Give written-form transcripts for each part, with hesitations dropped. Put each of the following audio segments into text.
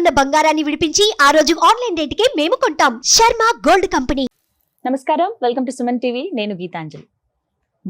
ఉన్న బంగారాన్ని విడిపించి ఆ రోజు ఆన్లైన్ రేటుకే మేము కొంటాం. Sharma gold company. నమస్కారం, వెల్కమ్ టు సుమన్ టీవీ. నేను గీతాంజలి.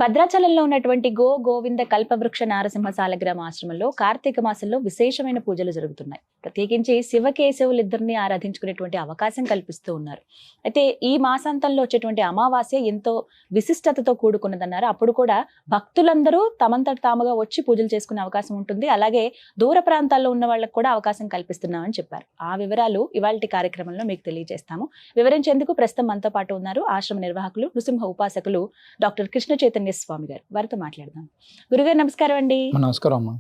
భద్రాచలంలో ఉన్నటువంటి గోవింద కల్పవృక్ష నారసింహ సాలగ్రామ ఆశ్రమంలో కార్తీక మాసంలో విశేషమైన పూజలు జరుగుతున్నాయి. ప్రత్యేకించి శివకేశవులిద్దరిని ఆరాధించుకునేటువంటి అవకాశం కల్పిస్తూ ఉన్నారు. అయితే ఈ మాసాంతంలో వచ్చేటువంటి అమావాస్య ఎంతో విశిష్టతతో కూడుకున్నదన్నారు. అప్పుడు కూడా భక్తులందరూ తమంతట తాముగా వచ్చి పూజలు చేసుకునే అవకాశం ఉంటుంది. అలాగే దూర ప్రాంతాల్లో ఉన్న వాళ్ళకు కూడా అవకాశం కల్పిస్తున్నామని చెప్పారు. ఆ వివరాలు ఇవాల్టి కార్యక్రమంలో మీకు తెలియజేస్తాము. వివరించేందుకు ప్రస్తుతం మనతో పాటు ఉన్నారు ఆశ్రమ నిర్వాహకులు, నృసింహ ఉపాసకులు డాక్టర్ కృష్ణ చైతన్య స్వామి గారు. వారితో మాట్లాడదాం. గురుగారు నమస్కారం అండి. నమస్కారం అమ్మా.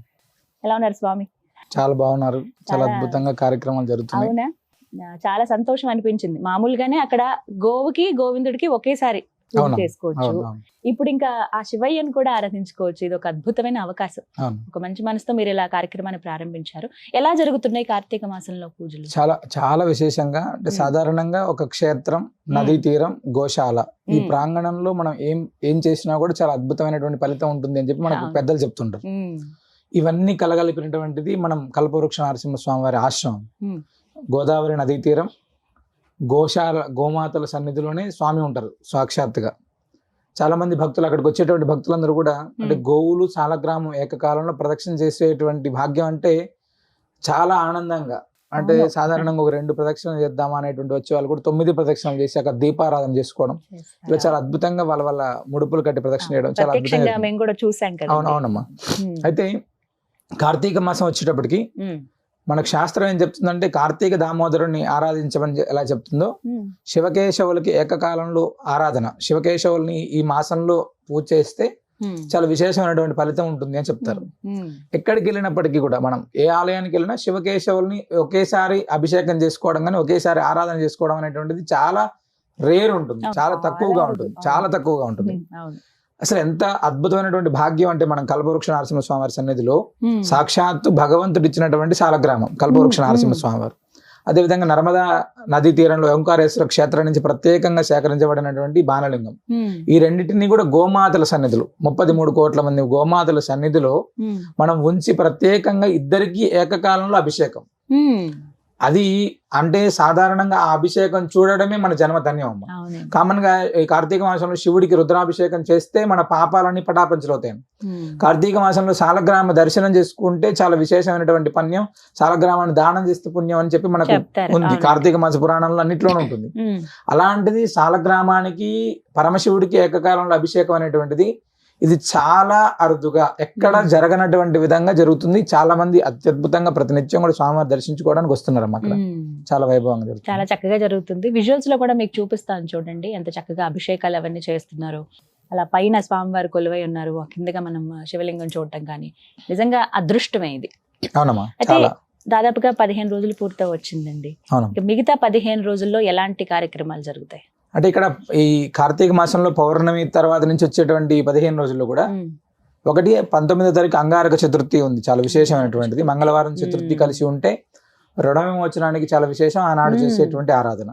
ఎలా ఉన్నారు స్వామి? చాలా బాగున్నారు. చాలా అద్భుతంగా కార్యక్రమాలు జరుగుతున్నాయి. అవునా, చాలా సంతోషం అనిపించింది. మామూలుగానే అక్కడ గోవుకి గోవిందుడికి ఒకేసారి చేసుకోవచ్చు. ఇప్పుడు ఇంకా ఆ శివయ్యను కూడా ఆరాధించుకోవచ్చు. ఇది ఒక అద్భుతమైన అవకాశం. ఒక మంచి మనసుతో మీరు ఇలా కార్యక్రమాన్ని ప్రారంభించారు. ఎలా జరుగుతున్నాయి కార్తీక మాసంలో పూజలు? చాలా చాలా విశేషంగా, అంటే సాధారణంగా ఒక క్షేత్రం, నదీ తీరం, గోశాల, ఈ ప్రాంగణంలో మనం ఏం చేసినా కూడా చాలా అద్భుతమైనటువంటి ఫలితం ఉంటుంది అని చెప్పి మనకు పెద్దలు చెప్తుంటారు. ఇవన్నీ కలగలిపినటువంటిది మనం కల్పవృక్ష నరసింహస్వామి వారి ఆశ్రమం. గోదావరి నదీ తీరం, గోశాల, గోమాతల సన్నిధిలోనే స్వామి ఉంటారు సాక్షాత్తుగా. చాలా మంది భక్తులు, అక్కడికి వచ్చేటువంటి భక్తులందరూ కూడా అంటే గోవులు సాలగ్రామం ఏకకాలంలో ప్రదక్షిణ చేసేటువంటి భాగ్యం అంటే చాలా ఆనందంగా, అంటే సాధారణంగా ఒక 2 ప్రదక్షిణలు చేద్దామా అనేటువంటి వచ్చే వాళ్ళు కూడా 9 ప్రదక్షిణలు చేసి అక్కడ దీపారాధన చేసుకోవడం, ఇలా చాలా అద్భుతంగా వాళ్ళ ముడుపులు కట్టి ప్రదక్షిణ చేయడం చాలా అద్భుతంగా. అవునమ్మా. అయితే కార్తీక మాసం వచ్చేటప్పటికి మనకు శాస్త్రం ఏం చెప్తుందంటే, కార్తీక దామోదరుని ఆరాధించమని ఎలా చెప్తుందో, శివకేశవులకి ఏకకాలంలో ఆరాధన, శివకేశవుల్ని ఈ మాసంలో పూజ చేస్తే చాలా విశేషమైనటువంటి ఫలితం ఉంటుంది అని చెప్తారు. ఎక్కడికి వెళ్ళినప్పటికీ కూడా మనం ఏ ఆలయానికి వెళ్ళినా శివకేశవుల్ని ఒకేసారి అభిషేకం చేసుకోవడం కానీ ఒకేసారి ఆరాధన చేసుకోవడం అనేటువంటిది చాలా రేర్ ఉంటుంది, చాలా తక్కువగా ఉంటుంది. అసలు ఎంత అద్భుతమైనటువంటి భాగ్యం అంటే, మనం కల్పవృక్ష నరసింహస్వామి వారి సన్నిధిలో సాక్షాత్తు భగవంతుడు ఇచ్చినటువంటి సాలగ్రామం కల్పవృక్ష నరసింహస్వామి వారు. అదేవిధంగా నర్మదా నదీ తీరంలో ఓంకారేశ్వర క్షేత్రం నుంచి ప్రత్యేకంగా సేకరించబడినటువంటి బాణలింగం. ఈ రెండింటినీ కూడా గోమాతల సన్నిధులు, 33 కోట్ల మంది గోమాతల సన్నిధిలో మనం ఉంచి ప్రత్యేకంగా ఇద్దరికి ఏకకాలంలో అభిషేకం. అది అంటే సాధారణంగా ఆ అభిషేకం చూడడమే మన జన్మ ధన్యం అమ్మ. కామన్ గా ఈ కార్తీక మాసంలో శివుడికి రుద్రాభిషేకం చేస్తే మన పాపాలన్నీ పటాపంచలవుతాయి. కార్తీక మాసంలో సాలగ్రామ దర్శనం చేసుకుంటే చాలా విశేషమైనటువంటి పుణ్యం, సాలగ్రామాన్ని దానం చేస్తే పుణ్యం అని చెప్పి మనకు ఉంది, కార్తీక మాస పురాణంలో అన్నిట్లోనే ఉంటుంది. అలాంటిది సాలగ్రామానికి పరమశివుడికి ఏకకాలంలో అభిషేకం అనేటువంటిది ఇది చాలా అరుదుగా, ఎక్కడ జరగనటువంటి విధంగా జరుగుతుంది. చాలా మంది అత్యద్భుతంగా ప్రతినిత్యం కూడా స్వామివారి దర్శించుకోవడానికి వస్తున్నారు అమ్మ. అక్కడ చాలా వైభవంగా జరుగుతుంది, చాలా చక్కగా జరుగుతుంది. విజువల్స్ లో కూడా మీకు చూపిస్తాను చూడండి, ఎంత చక్కగా అభిషేకాలు అవన్నీ చేస్తున్నారు. అలా పైన స్వామివారు కొలువై ఉన్నారు, కిందగా మనం శివలింగం చూడటం కానీ నిజంగా అదృష్టమే ఇది. అవునమ్మా. అయితే దాదాపుగా 15 రోజులు పూర్తి వచ్చిందండి. మిగతా 15 రోజుల్లో ఎలాంటి కార్యక్రమాలు జరుగుతాయి? అంటే ఇక్కడ ఈ కార్తీక మాసంలో పౌర్ణమి తర్వాత నుంచి వచ్చేటువంటి 15 రోజుల్లో కూడా ఒకటి 19వ తారీఖు అంగారక చతుర్థి ఉంది, చాలా విశేషమైనటువంటిది. మంగళవారం చతుర్థి కలిసి ఉంటే రుణ విమోచనానికి చాలా విశేషం, ఆనాడు చేసేటువంటి ఆరాధన.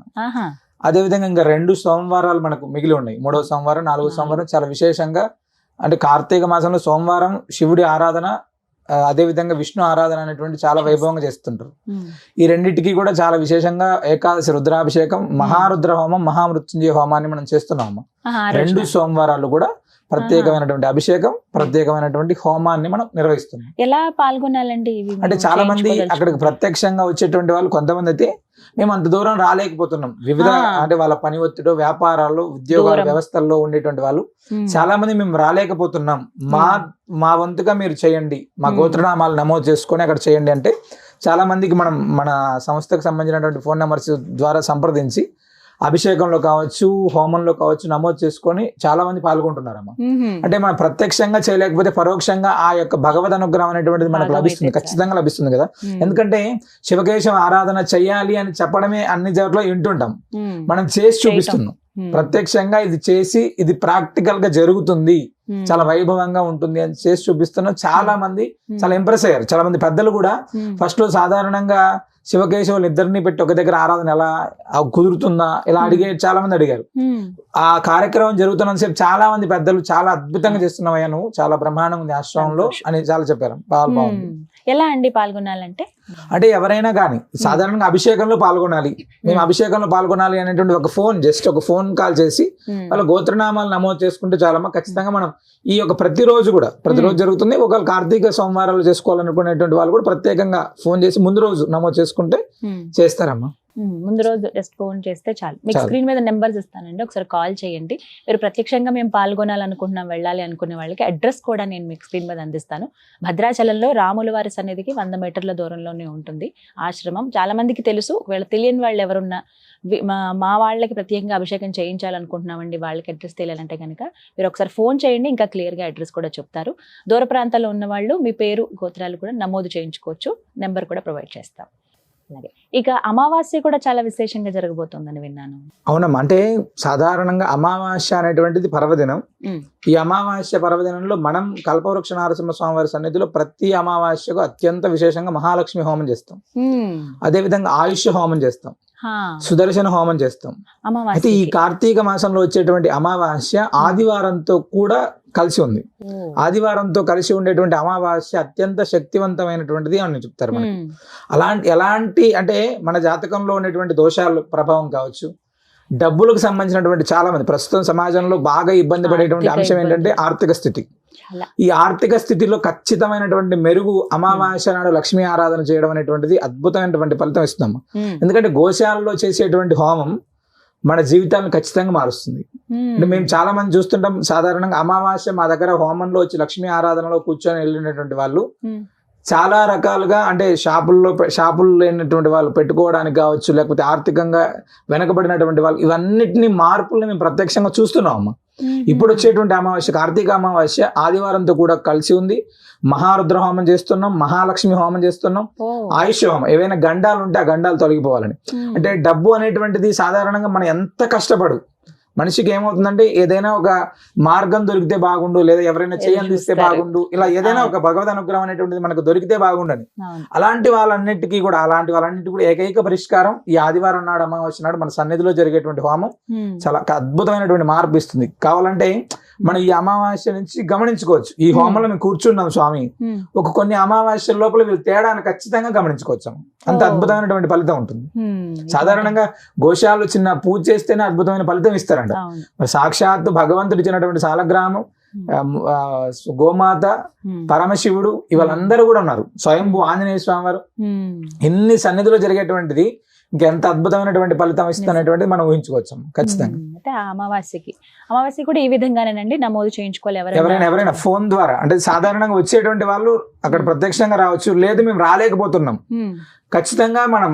అదేవిధంగా ఇంకా 2 సోమవారాలు మనకు మిగిలి ఉన్నాయి, 3వ సోమవారం, 4వ సోమవారం చాలా విశేషంగా. అంటే కార్తీక మాసంలో సోమవారం శివుడి ఆరాధన, అదేవిధంగా విష్ణు ఆరాధన అనేటువంటి చాలా వైభవంగా చేస్తుంటారు. ఈ రెండింటికి కూడా చాలా విశేషంగా ఏకాదశి రుద్రాభిషేకం, మహారుద్ర హోమం, మహామృత్యుంజయ హోమాన్ని మనం చేస్తున్నాము. 2 సోమవారాలు కూడా ప్రత్యేకమైనటువంటి అభిషేకం, ప్రత్యేకమైనటువంటి హోమాన్ని మనం నిర్వహిస్తున్నాం. ఎలా పాల్గొనాలండి? అంటే చాలా మంది అక్కడికి ప్రత్యక్షంగా వచ్చేటువంటి వాళ్ళు, కొంతమంది అయితే మేము అంత దూరం రాలేకపోతున్నాం, వివిధ అంటే వాళ్ళ పని ఒత్తిడి, వ్యాపారాలు, ఉద్యోగాల వ్యవస్థల్లో ఉండేటువంటి వాళ్ళు చాలా మంది మేము రాలేకపోతున్నాం, మా వంతుగా మీరు చేయండి, మా గోత్రనామాలు నమోదు చేసుకొని అక్కడ చేయండి అంటే చాలా మందికి మనం మన సంస్థకు సంబంధించినటువంటి ఫోన్ నెంబర్స్ ద్వారా సంప్రదించి అభిషేకంలో కావచ్చు, హోమంలో కావచ్చు నమోదు చేసుకొని చాలా మంది పాల్గొంటున్నారమ్మా. అంటే మనం ప్రత్యక్షంగా చేయలేకపోతే పరోక్షంగా ఆ యొక్క భగవద్ అనుగ్రహం అనేటువంటిది మనకు లభిస్తుంది, ఖచ్చితంగా లభిస్తుంది కదా. ఎందుకంటే శివకేశవ ఆరాధన చెయ్యాలి అని చెప్పడమే అన్ని చోట్ల వింటుంటాం, మనం చేసి చూపిస్తున్నాం. ప్రత్యక్షంగా ఇది చేసి ఇది ప్రాక్టికల్ గా జరుగుతుంది, చాలా వైభవంగా ఉంటుంది అని చేసి చూపిస్తున్నాం. చాలా మంది చాలా ఇంప్రెస్ అయ్యారు. చాలా మంది పెద్దలు కూడా ఫస్ట్ లో సాధారణంగా శివకేశవులు ఇద్దరిని పెట్టి ఒక దగ్గర ఆరాధన ఎలా కుదురుతుందా ఇలా చాలా మంది అడిగారు. ఆ కార్యక్రమం జరుగుతున్నంతసేపు చాలా మంది పెద్దలు చాలా అద్భుతంగా చేస్తున్నావయ్యా, నువ్వు చాలా బ్రహ్మాండంగా ఉంది ఆశ్రమంలో అని చాలా చెప్పారు. బాగుంది. ఎలా అండి పాల్గొనాలంటే? అంటే ఎవరైనా కానీ సాధారణంగా అభిషేకంలో పాల్గొనాలి, మేము అభిషేకంలో పాల్గొనాలి అనేటువంటి ఒక ఫోన్ కాల్ చేసి వాళ్ళ గోత్రనామాలు నమోదు చేసుకుంటే చాలమ్మా. ఖచ్చితంగా మనం ఈ యొక్క ప్రతిరోజు జరుగుతుంది. ఒకవేళ కార్తీక సోమవారాలు చేసుకోవాలనుకునేటువంటి వాళ్ళు కూడా ప్రత్యేకంగా ఫోన్ చేసి ముందు రోజు నమోదు చేసుకుంటే చేస్తారమ్మా. ముందు రోజు జస్ట్ ఫోన్ చేస్తే చాలు. మీకు స్క్రీన్ మీద నెంబర్స్ ఇస్తానండి, ఒకసారి కాల్ చేయండి. మీరు ప్రత్యక్షంగా మేము పాల్గొనాలనుకుంటున్నాం, వెళ్ళాలి అనుకునే వాళ్ళకి అడ్రస్ కూడా నేను మీకు స్క్రీన్ మీద అందిస్తాను. భద్రాచలంలో రాముల వారి సన్నిధికి 100 మీటర్ల దూరంలోనే ఉంటుంది ఆశ్రమం. చాలా మందికి తెలుసు, ఒకవేళ తెలియని వాళ్ళు ఎవరున్నా మా వాళ్ళకి ప్రత్యేకంగా అభిషేకం చేయించాలనుకుంటున్నామండి, వాళ్ళకి అడ్రస్ తెలియాలంటే కనుక మీరు ఒకసారి ఫోన్ చేయండి, ఇంకా క్లియర్గా అడ్రస్ కూడా చెప్తారు. దూర ప్రాంతాల్లో ఉన్న వాళ్ళు మీ పేరు గోత్రాలు కూడా నమోదు చేయించుకోవచ్చు, నెంబర్ కూడా ప్రొవైడ్ చేస్తాం. అలాగే ఇక అమావాస్య కూడా చాలా విశేషంగా జరగబోతోందని విన్నాను. అవునమ్మా, అంటే సాధారణంగా అమావాస్య అనేటువంటిది పర్వదినం. ఈ అమావాస్య పర్వదినంలో మనం కల్పవృక్ష నారసింహ స్వామివారి సన్నిధిలో ప్రతి అమావాస్యకు అత్యంత విశేషంగా మహాలక్ష్మి హోమం చేస్తాం, అదే విధంగా ఆయుష్ హోమం చేస్తాం, సుదర్శన హోమం చేస్తాం. అయితే ఈ కార్తీక మాసంలో వచ్చేటువంటి అమావాస్య ఆదివారంతో కూడా కలిసి ఉంది. ఆదివారంతో కలిసి ఉండేటువంటి అమావాస్య అత్యంత శక్తివంతమైనటువంటిది అని చెప్తారు మనకి. ఎలాంటి అంటే మన జాతకంలో ఉన్నటువంటి దోషాల ప్రభావం కావచ్చు, డబ్బులకు సంబంధించినటువంటి చాలా మంది ప్రస్తుతం సమాజంలో బాగా ఇబ్బంది పడేటువంటి అంశం ఏంటంటే ఆర్థిక స్థితి. ఈ ఆర్థిక స్థితిలో ఖచ్చితమైనటువంటి మెరుగు అమావాస్య నాడు లక్ష్మీ ఆరాధన చేయడం అనేటువంటిది అద్భుతమైనటువంటి ఫలితం ఇస్తున్నాము. ఎందుకంటే గోశాలలో చేసేటువంటి హోమం మన జీవితాలను ఖచ్చితంగా మారుస్తుంది. అంటే మేము చాలా మంది చూస్తుంటాం, సాధారణంగా అమావాస్య మా దగ్గర హోమంలో వచ్చి లక్ష్మీ ఆరాధనలో కూర్చొని వెళ్ళినటువంటి వాళ్ళు చాలా రకాలుగా, అంటే షాపులు లేనటువంటి వాళ్ళు పెట్టుకోవడానికి కావచ్చు, లేకపోతే ఆర్థికంగా వెనకబడినటువంటి వాళ్ళు, ఇవన్నిటిని మార్పుల్ని మేము ప్రత్యక్షంగా చూస్తున్నాం అమ్మ. ఇప్పుడు వచ్చేటువంటి అమావాస్య కార్తీక అమావాస్య ఆదివారంతో కూడా కలిసి ఉంది. మహారుద్ర హోమం చేస్తున్నాం, మహాలక్ష్మి హోమం చేస్తున్నాం, ఆయుష్ హోమం. ఏవైనా గండాలు ఉంటే ఆ గండాలు తొలగిపోవాలని. అంటే డబ్బు అనేటువంటిది సాధారణంగా మనం ఎంత కష్టపడు మనిషికి ఏమవుతుందంటే ఏదైనా ఒక మార్గం దొరికితే బాగుండు, లేదా ఎవరైనా చేయందిస్తే బాగుండు, ఇలా ఏదైనా ఒక భగవద్ అనుగ్రహం అనేటువంటిది మనకు దొరికితే బాగుండని అలాంటి వాళ్ళన్నిటికీ కూడా ఏకైక పరిష్కారం ఈ ఆదివారం నాడు అమావాస్య నాడు మన సన్నిధిలో జరిగేటువంటి హోమం చాలా అద్భుతమైనటువంటి మార్పు ఇస్తుంది. కావాలంటే మనం ఈ అమావాస్య నుంచి గమనించుకోవచ్చు. ఈ హోమంలో మేము కూర్చున్నాం స్వామి, కొన్ని అమావాస్య లోపల వీళ్ళు తేడాన్ని ఖచ్చితంగా గమనించుకోవచ్చు. అంత అద్భుతమైనటువంటి ఫలితం ఉంటుంది. సాధారణంగా గోశాలలో చిన్న పూజ చేస్తేనే అద్భుతమైన ఫలితం ఇస్తారంట. మరి సాక్షాత్తు భగవంతుడు ఇచ్చినటువంటి సాలగ్రామం, గోమాత, పరమశివుడు ఇవాళందరూ కూడా ఉన్నారు. స్వయంభూ ఆంజనేయ స్వామి వారు, ఎన్ని సన్నిధిలో జరిగేటువంటిది ఇంకెంత అద్భుతమైనటువంటి ఫలితం ఇస్తుందనేటువంటిది మనం ఊహించుకోవచ్చు ఖచ్చితంగా. అంటే అమావాస్య కూడా ఈ విధంగానేనండి నమోదు చేయించుకోవాలి. ఎవరైనా ఫోన్ ద్వారా, అంటే సాధారణంగా వచ్చేటువంటి వాళ్ళు అక్కడ ప్రత్యక్షంగా రావచ్చు, లేదు మేము రాలేకపోతున్నాం, ఖచ్చితంగా మనం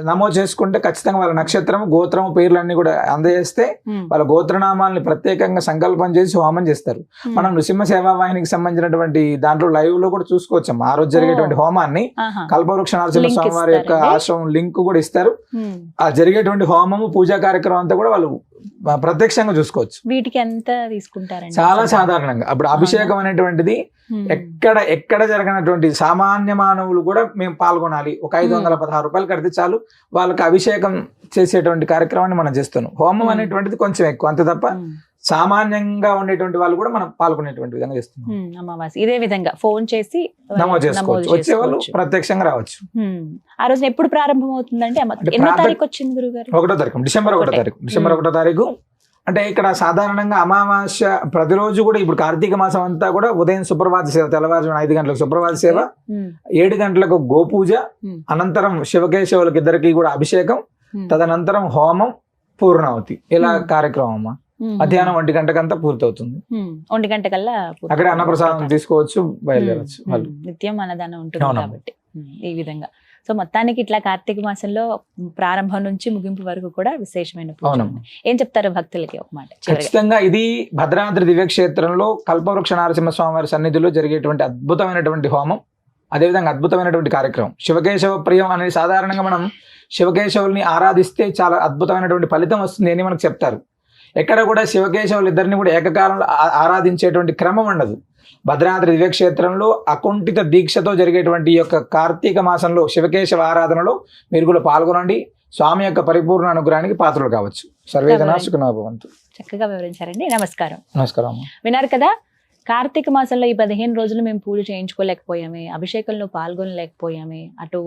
నమోదు చేసుకుంటే ఖచ్చితంగా వాళ్ళ నక్షత్రం, గోత్రం, పేర్లన్నీ కూడా అందజేస్తే వాళ్ళ గోత్రనామాలని ప్రత్యేకంగా సంకల్పం చేసి హోమం చేస్తారు. మనం నృసింహ సేవా వాహినికి సంబంధించినటువంటి దాంట్లో లైవ్ లో కూడా చూసుకోవచ్చు. ఆ రోజు జరిగేటువంటి హోమాన్ని కల్పవృక్ష నరసింహ స్వామి వారి యొక్క ఆశ్రమం లింక్ కూడా ఇస్తారు. ఆ జరిగేటువంటి హోమము, పూజా కార్యక్రమం అంతా కూడా వాళ్ళు ప్రత్యక్షంగా చూసుకోవచ్చు. వీటికి ఎంత తీసుకుంటారండి? చాలా సాధారణంగా అప్పుడు అభిషేకం అనేటువంటిది ఎక్కడ జరగనటువంటి సామాన్య మానవులు కూడా మేము పాల్గొనాలి. ఒక 516 రూపాయలు కడితే చాలు, వాళ్ళకి అభిషేకం చేసేటువంటి కార్యక్రమాన్ని మనం చేస్తున్నాం. హోమం అనేటువంటిది కొంచెం ఎక్కువ, అంతే తప్ప సామాన్యంగా ఉండేటువంటి వాళ్ళు కూడా మనం పాల్గొనేటువంటి విధంగా చేస్తున్నాం. అమావాస్య ఇదే విధంగా ఫోన్ చేసి నమోదు చేసుకోవచ్చు, వచ్చేవాళ్ళు ప్రత్యక్షంగా రావచ్చు. ఆ రోజు ఎప్పుడు ప్రారంభం అవుతుందంటే ఎన్నో తారీఖు వచ్చింది గురుగారు? 1వ తారీఖు, డిసెంబర్ 1వ తారీఖు. అంటే ఇక్కడ సాధారణంగా అమావాస్య ప్రతిరోజు కూడా ఇప్పుడు కార్తీక మాసం అంతా కూడా ఉదయం సుప్రభాత సేవ, తెల్లవారుజామున 5 గంటలకు సుప్రభాత సేవ, 7 గంటలకు గోపూజ, అనంతరం శివకేశవులకు ఇద్దరికి కూడా అభిషేకం, తదనంతరం హోమం, పూర్ణావతి, ఇలా కార్యక్రమం అమ్మా. మధ్యాహ్నం 1 గంటకంతా పూర్తవుతుంది. 1 గంటకల్లా అక్కడ అన్నప్రసాదం తీసుకోవచ్చు, బయలుదేరవచ్చు. నిత్యం అన్నదానం ఉంటుంది కాబట్టి ఈ విధంగా. సో మొత్తానికి ఇట్లా కార్తీక మాసంలో ప్రారంభం నుంచి ముగింపు వరకు కూడా విశేషమైన పూజ. ఏం చెప్తారు భక్తులకి ఒక మాట? ఖచ్చితంగా ఇది భద్రాద్రి దివ్యక్షేత్రంలో కల్పవృక్ష నరసింహ స్వామి వారి సన్నిధిలో జరిగేటువంటి అద్భుతమైనటువంటి హోమం, అదేవిధంగా అద్భుతమైనటువంటి కార్యక్రమం. శివకేశవ ప్రియం అనేది సాధారణంగా మనం శివకేశవుల్ని ఆరాధిస్తే చాలా అద్భుతమైనటువంటి ఫలితం వస్తుంది అని మనకు చెప్తారు. ఎక్కడ కూడా శివకేశవులు ఇద్దరిని కూడా ఏకకాలంలో ఆరాధించేటువంటి క్రమం ఉండదు. భద్రాద్రి దివ్యక్షేత్రంలో అకుంఠిత దీక్షతో జరిగేటువంటి ఈ యొక్క కార్తీక మాసంలో శివకేశవ ఆరాధనలో మీరు కూడా పాల్గొనండి. స్వామి యొక్క పరిపూర్ణ అనుగ్రహానికి పాత్రలు కావచ్చు. సర్వేజన సుఖినో భవంతు. చక్కగా వివరించారండి. నమస్కారం. నమస్కారం. విన్నారు కదా, కార్తీక మాసంలో ఈ 15 రోజులు మేము పూజ చేయించుకోలేకపోయామే, అభిషేకంలో పాల్గొనలేకపోయామే, అటు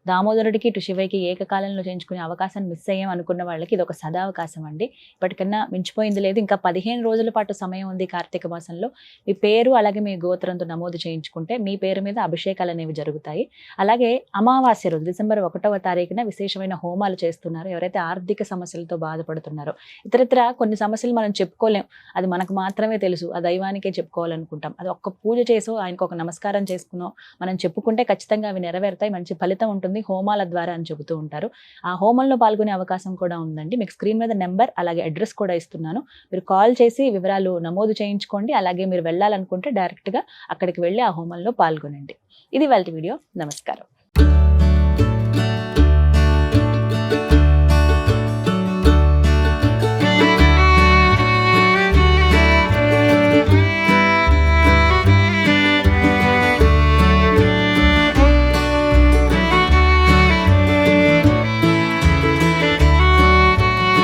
దామోదరుడికి ఇటు శివయ్యకి ఏకకాలంలో చేయించుకునే అవకాశాన్ని మిస్ అయ్యాం అనుకున్న వాళ్ళకి ఇది ఒక సదావకాశం అండి. ఇప్పటికన్నా మించిపోయింది లేదు. ఇంకా 15 రోజుల పాటు సమయం ఉంది. కార్తీక మాసంలో మీ పేరు అలాగే మీ గోత్రంతో నమోదు చేయించుకుంటే మీ పేరు మీద అభిషేకాలు అనేవి జరుగుతాయి. అలాగే అమావాస్య రోజు డిసెంబర్ 1వ తారీఖున విశేషమైన హోమాలు చేస్తున్నారు. ఎవరైతే ఆర్థిక సమస్యలతో బాధపడుతున్నారో, ఇతరత్ర కొన్ని సమస్యలు మనం చెప్పుకోలేం, అది మనకు మాత్రమే తెలుసు, ఆ దైవానికే చెప్పుకోవాలనుకుంటాం. అది ఒక్క పూజ చేసో ఆయనకు ఒక నమస్కారం చేసుకునో మనం చెప్పుకుంటే ఖచ్చితంగా అవి నెరవేరుతాయి, మంచి ఫలితం ఉంటుంది హోమాల ద్వారా అని చెబుతూ ఉంటారు. ఆ హోమంలో పాల్గొనే అవకాశం కూడా ఉందండి. మీకు స్క్రీన్ మీద నెంబర్ అలాగే అడ్రస్ కూడా ఇస్తున్నాను. మీరు కాల్ చేసి వివరాలు నమోదు చేయించుకోండి. అలాగే మీరు వెళ్ళాలనుకుంటే డైరెక్ట్గా అక్కడికి వెళ్ళి ఆ హోమంలో పాల్గొనండి. ఇది వాళ్ళ వీడియో. నమస్కారం.